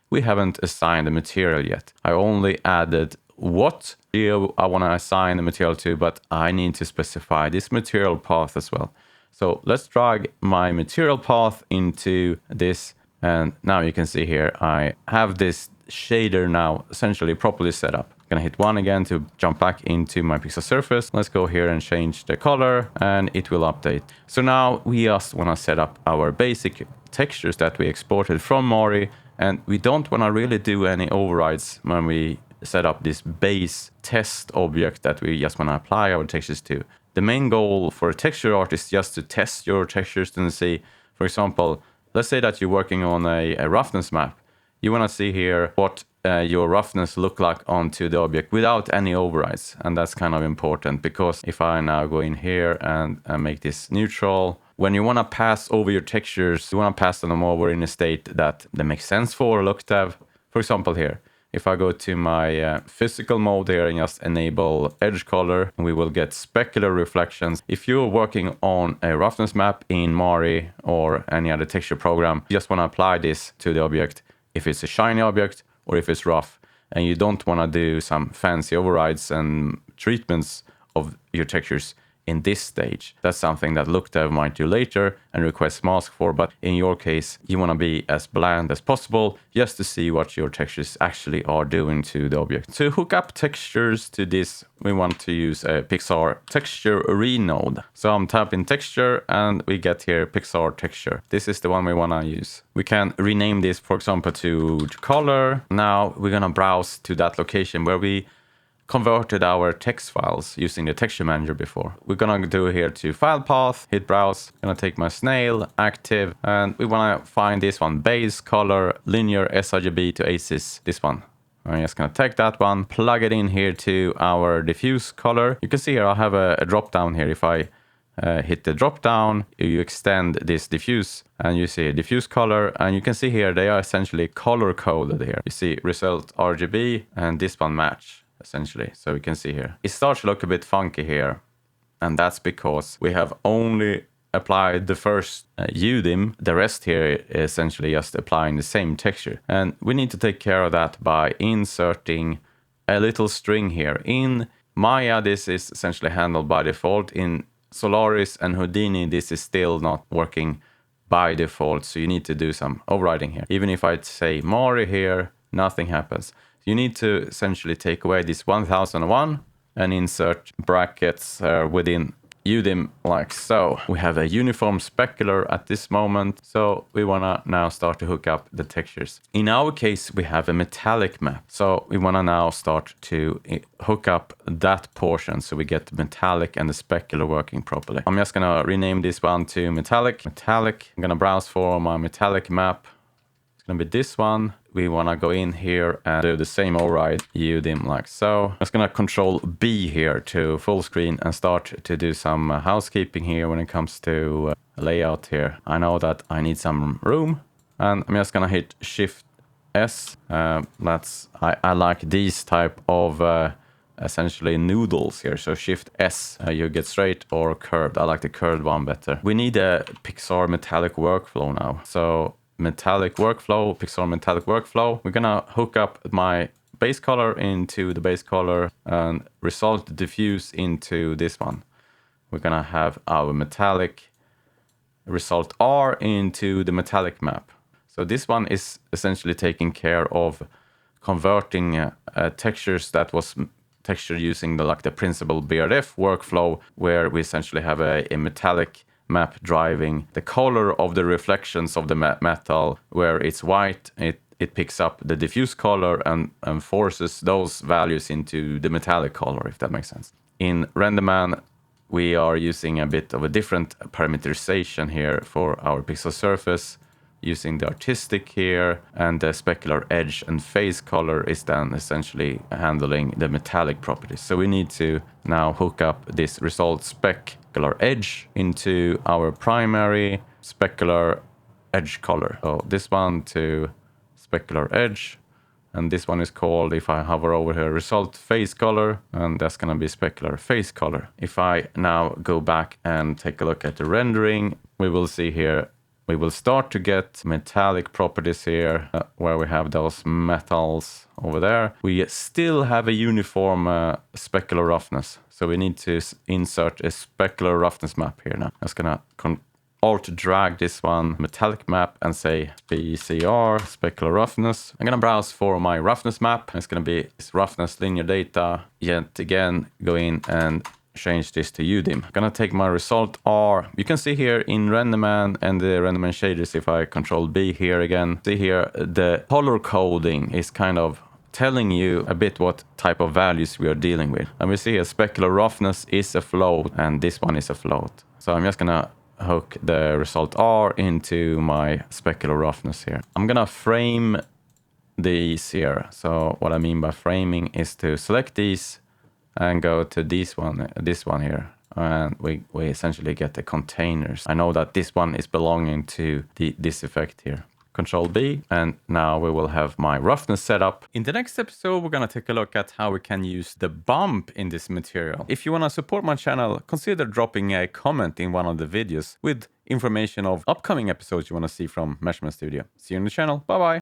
we haven't assigned the material yet. I only added what geo I want to assign the material to, but I need to specify this material path as well. So let's drag my material path into this. And now you can see here, I have this shader now essentially properly set up. I'm gonna hit 1 again to jump back into my pixel surface. Let's go here and change the color and it will update. So now we just wanna set up our basic textures that we exported from Mari, and we don't wanna really do any overrides when we set up this base test object that we just wanna apply our textures to. The main goal for a texture art is just to test your textures and see, for example, let's say that you're working on a roughness map. You want to see here what your roughness look like onto the object without any overrides. And that's kind of important, because if I now go in here and make this neutral, when you want to pass over your textures, you want to pass them over in a state that makes sense for Lookdev. For example here, if I go to my physical mode here and just enable edge color, we will get specular reflections. If you're working on a roughness map in Mari or any other texture program, you just want to apply this to the object if it's a shiny object or if it's rough, and you don't want to do some fancy overrides and treatments of your textures in this stage. That's something that Lookdev might do later and request mask for, but in your case, you want to be as bland as possible just to see what your textures actually are doing to the object. To hook up textures to this, we want to use a Pixar texture renode. So I'm tapping texture and we get here Pixar texture. This is the one we want to use. We can rename this, for example, to color. Now we're going to browse to that location where we converted our text files using the texture manager before. We're gonna do here to file path, hit browse, gonna take my snail, active, and we wanna find this one, base, color, linear, sRGB to ACES, this one. I'm just gonna take that one, plug it in here to our diffuse color. You can see here I have a drop down here. If I hit the drop down, you extend this diffuse and you see diffuse color, and you can see here they are essentially color coded here. You see result RGB and this one match, essentially. So we can see here it starts to look a bit funky here, and that's because we have only applied the first UDIM. The rest here is essentially just applying the same texture, and we need to take care of that by inserting a little string here. In Maya, this is essentially handled by default. In Solaris and Houdini, this is still not working by default, so you need to do some overriding here. Even if I say Mari here, nothing happens. You need to essentially take away this 1001 and insert brackets within UDIM like so. We have a uniform specular at this moment, so we want to now start to hook up the textures. In our case, we have a metallic map, so we want to now start to hook up that portion so we get the metallic and the specular working properly. I'm just going to rename this one to metallic. I'm going to browse for my metallic map. It's going to be this one. We want to go in here and do the same override UDIM like so. I'm just going to control B here to full screen and start to do some housekeeping here when it comes to layout here. I know that I need some room, and I'm just going to hit Shift S. I like these type of essentially noodles here. So Shift S, you get straight or curved. I like the curved one better. We need a Pixar metallic workflow now. So Pixar metallic workflow. We're gonna hook up my base color into the base color and result diffuse into this one. We're gonna have our metallic result R into the metallic map. So this one is essentially taking care of converting textures that was texture using the principal BRF workflow, where we essentially have a metallic map driving the color of the reflections of the metal. Where it's white, it picks up the diffuse color and forces those values into the metallic color, if that makes sense. In Renderman, we are using a bit of a different parameterization here for our pixel surface, using the artistic here, and the specular edge and phase color is then essentially handling the metallic properties. So we need to now hook up this result specular edge into our primary specular edge color. So this one to specular edge, and this one is called, if I hover over here, result phase color, and that's going to be specular phase color. If I now go back and take a look at the rendering, we will see here we will start to get metallic properties here where we have those metals over there. We still have a uniform specular roughness. So we need to insert a specular roughness map here now. I'm just gonna Alt drag this one metallic map and say PCR specular roughness. I'm gonna browse for my roughness map. It's gonna be this roughness linear data. Yet again, go in and change this to UDIM. I'm gonna take my result R. You can see here in Renderman and the Renderman shaders, if I control B here again, see here the color coding is kind of telling you a bit what type of values we are dealing with. And we see a specular roughness is a float and this one is a float. So I'm just gonna hook the result R into my specular roughness here. I'm gonna frame these here. So what I mean by framing is to select these and go to this one here. And we essentially get the containers. I know that this one is belonging to this effect here. Control B, and now we will have my roughness set up. In the next episode, we're going to take a look at how we can use the bump in this material. If you want to support my channel, consider dropping a comment in one of the videos with information of upcoming episodes you want to see from Meshmen Studio. See you on the channel. Bye bye.